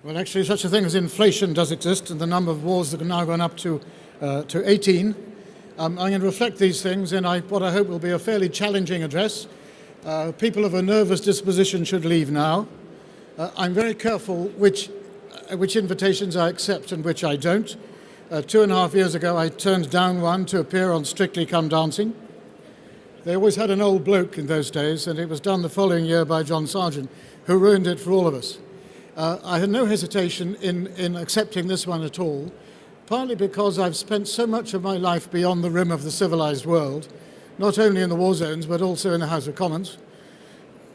Well, actually, such a thing as inflation does exist, and the number of wars that have now gone up to 18. I'm going to reflect these things in what I hope will be a fairly challenging address. People of a nervous disposition should leave now. I'm very careful which invitations I accept and which I don't. 2.5 years ago, I turned down one to appear on Strictly Come Dancing. They always had an old bloke in those days, and it was done the following year by John Sargent, who ruined it for all of us. I had no hesitation in accepting this one at all, partly because I've spent so much of my life beyond the rim of the civilized world, not only in the war zones, but also in the House of Commons.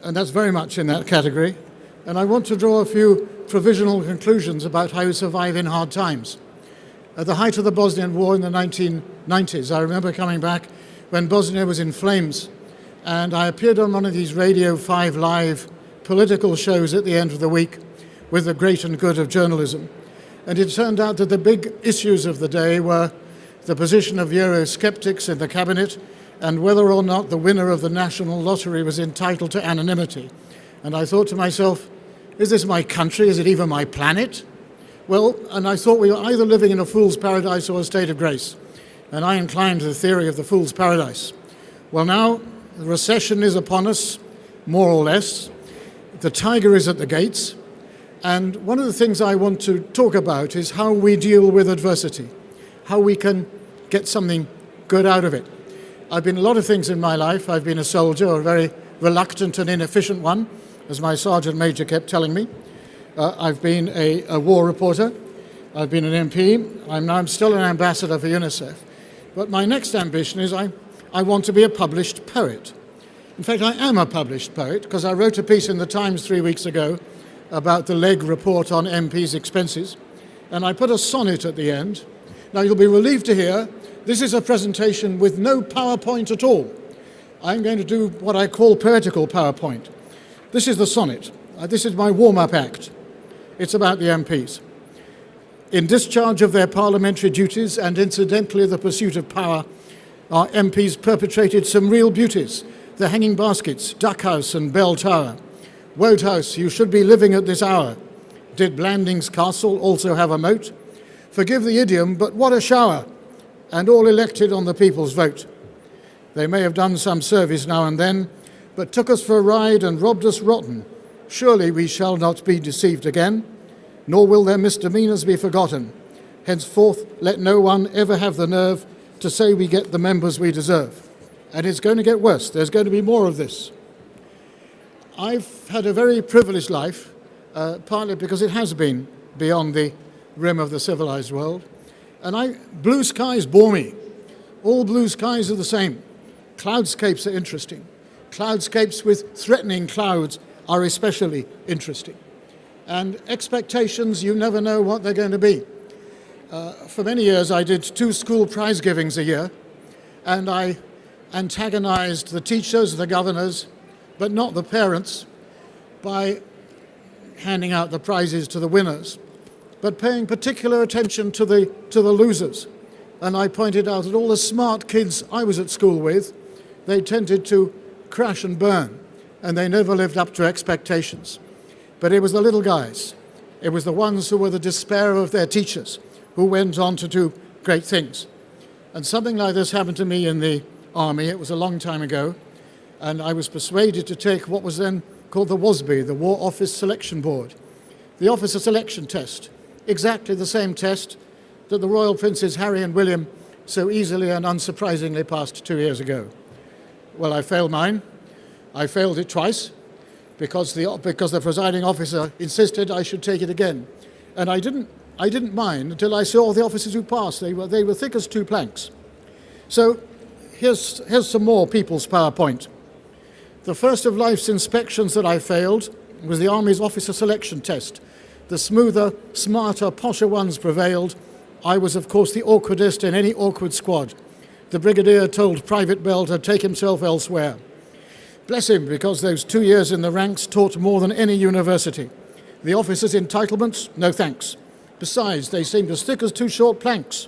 And that's very much in that category. And I want to draw a few provisional conclusions about how you survive in hard times. At the height of the Bosnian War in the 1990s, I remember coming back when Bosnia was in flames, and I appeared on one of these Radio 5 Live political shows at the end of the week with the great and good of journalism. And it turned out that the big issues of the day were the position of Eurosceptics in the cabinet and whether or not the winner of the national lottery was entitled to anonymity. And I thought to myself, is this my country? Is it even my planet? Well, and I thought we were either living in a fool's paradise or a state of grace. And I inclined to the theory of the fool's paradise. Well, now the recession is upon us, more or less. The tiger is at the gates. And one of the things I want to talk about is how we deal with adversity, how we can get something good out of it. I've been a lot of things in my life. I've been a soldier, a very reluctant and inefficient one, as my sergeant major kept telling me. I've been a war reporter. I've been an MP. I'm still an ambassador for UNICEF. But my next ambition is I want to be a published poet. In fact, I am a published poet because I wrote a piece in the Times 3 weeks ago about the Legg report on MPs' expenses, and I put a sonnet at the end. Now, you'll be relieved to hear this is a presentation with no PowerPoint at all. I'm going to do what I call poetical PowerPoint. This is the sonnet. This is my warm-up act. It's about the MPs. In discharge of their parliamentary duties and incidentally the pursuit of power, our MPs perpetrated some real beauties, the Hanging Baskets, Duck House and Bell Tower. Wodehouse, you should be living at this hour. Did Blandings Castle also have a moat? Forgive the idiom, but what a shower! And all elected on the people's vote. They may have done some service now and then, but took us for a ride and robbed us rotten. Surely we shall not be deceived again, nor will their misdemeanours be forgotten. Henceforth, let no one ever have the nerve to say we get the members we deserve. And it's going to get worse. There's going to be more of this. I've had a very privileged life, partly because it has been beyond the rim of the civilized world. And blue skies bore me. All blue skies are the same. Cloudscapes are interesting. Cloudscapes with threatening clouds are especially interesting. And expectations, you never know what they're going to be. For many years, I did 2 school prize givings a year, and I antagonized the teachers, the governors, but not the parents, by handing out the prizes to the winners, but paying particular attention to the losers. And I pointed out that all the smart kids I was at school with, they tended to crash and burn, and they never lived up to expectations. But it was the little guys. It was the ones who were the despair of their teachers, who went on to do great things. And something like this happened to me in the army. It was a long time ago. And I was persuaded to take what was then called the WOSB, the War Office Selection Board, the officer selection test, exactly the same test that the Royal Princes Harry and William so easily and unsurprisingly passed 2 years ago. Well, I failed mine. I failed it twice because the presiding officer insisted I should take it again. And I didn't mind until I saw the officers who passed. They were thick as 2 planks. So here's some more people's PowerPoint. The first of life's inspections that I failed was the Army's officer selection test. The smoother, smarter, posher ones prevailed. I was, of course, the awkwardest in any awkward squad. The brigadier told Private Bell to take himself elsewhere. Bless him, because those 2 years in the ranks taught more than any university. The officers' entitlements, no thanks. Besides, they seemed as thick as 2 short planks.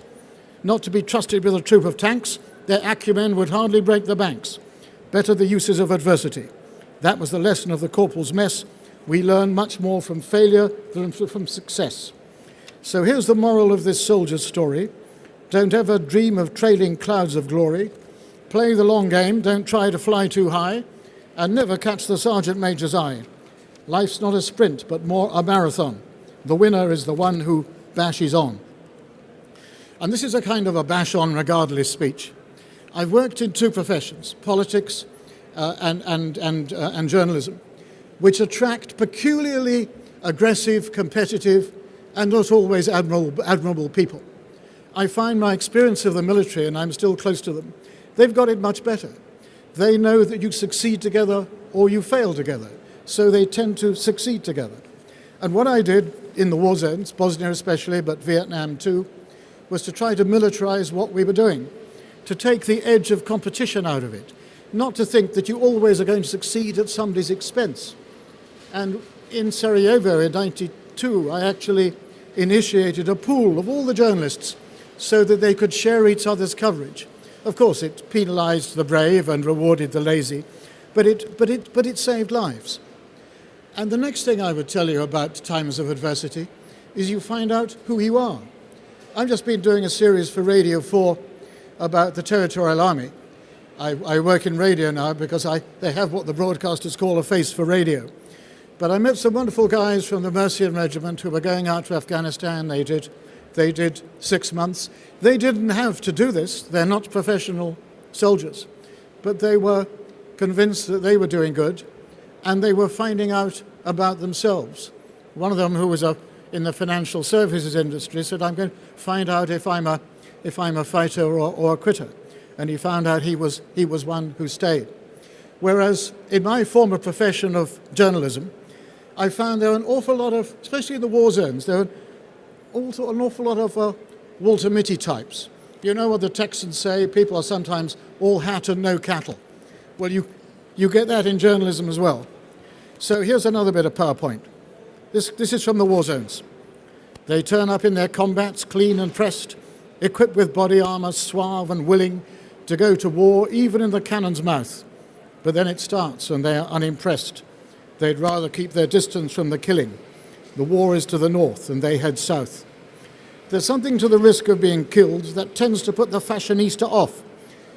Not to be trusted with a troop of tanks, their acumen would hardly break the banks. Better the uses of adversity. That was the lesson of the corporal's mess. We learn much more from failure than from success. So here's the moral of this soldier's story. Don't ever dream of trailing clouds of glory. Play the long game, don't try to fly too high, and never catch the sergeant major's eye. Life's not a sprint, but more a marathon. The winner is the one who bashes on. And this is a kind of a bash on regardless speech. I've worked in two professions, politics and journalism, which attract peculiarly aggressive, competitive, and not always admirable people. I find my experience of the military, and I'm still close to them, they've got it much better. They know that you succeed together or you fail together, so they tend to succeed together. And what I did in the war zones, Bosnia especially, but Vietnam too, was to try to militarize what we were doing, to take the edge of competition out of it, not to think that you always are going to succeed at somebody's expense. And in Sarajevo in '92, I actually initiated a pool of all the journalists so that they could share each other's coverage. Of course, it penalized the brave and rewarded the lazy, but it saved lives. And the next thing I would tell you about times of adversity is you find out who you are. I've just been doing a series for Radio 4 about the Territorial Army. I work in radio now because they have what the broadcasters call a face for radio. But I met some wonderful guys from the Mercian Regiment who were going out to Afghanistan. They did 6 months. They didn't have to do this. They're not professional soldiers. But they were convinced that they were doing good, and they were finding out about themselves. One of them, who was in the financial services industry, said, I'm going to find out if I'm a fighter or a quitter. And he found out he was one who stayed. Whereas in my former profession of journalism, I found there were an awful lot of, especially in the war zones, there were also an awful lot of Walter Mitty types. You know what the Texans say, people are sometimes all hat and no cattle. Well, you get that in journalism as well. So here's another bit of PowerPoint. This is from the war zones. They turn up in their combats, clean and pressed, equipped with body armor, suave and willing to go to war, even in the cannon's mouth. But then it starts and they are unimpressed. They'd rather keep their distance from the killing. The war is to the north and they head south. There's something to the risk of being killed that tends to put the fashionista off.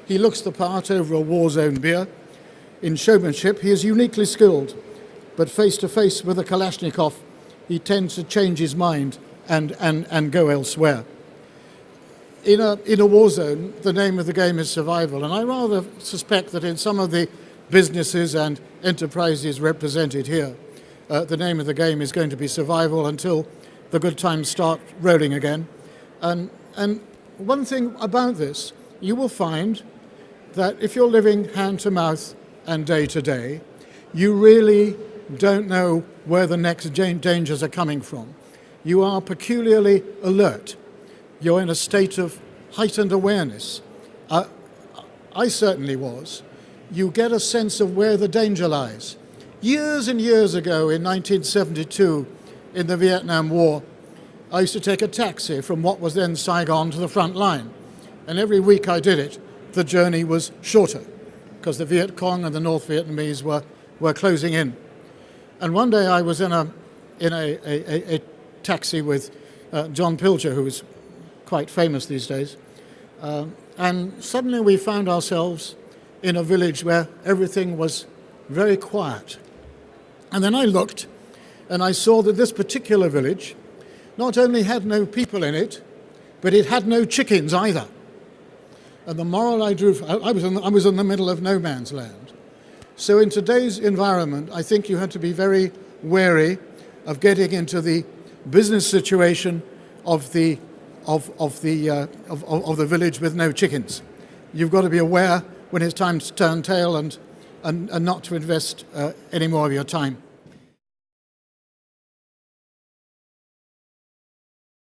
He looks the part over a war zone beer. In showmanship, he is uniquely skilled, but face to face with a Kalashnikov, he tends to change his mind and go elsewhere. In a war zone, the name of the game is survival, and I rather suspect that in some of the businesses and enterprises represented here, the name of the game is going to be survival until the good times start rolling again. And one thing about this, you will find that if you're living hand to mouth and day to day, you really don't know where the next dangers are coming from. You are peculiarly alert. You're in a state of heightened awareness. I certainly was. You get a sense of where the danger lies. Years and years ago, in 1972, in the Vietnam War, I used to take a taxi from what was then Saigon to the front line. And every week I did it, the journey was shorter, because the Viet Cong and the North Vietnamese were closing in. And one day I was in a taxi with John Pilger, who is quite famous these days. And suddenly we found ourselves in a village where everything was very quiet. And then I looked and I saw that this particular village not only had no people in it, but it had no chickens either. And the moral I drew, I was in the middle of no man's land. So in today's environment, I think you have to be very wary of getting into the business situation of the village with no chickens. You've got to be aware when it's time to turn tail and not to invest any more of your time.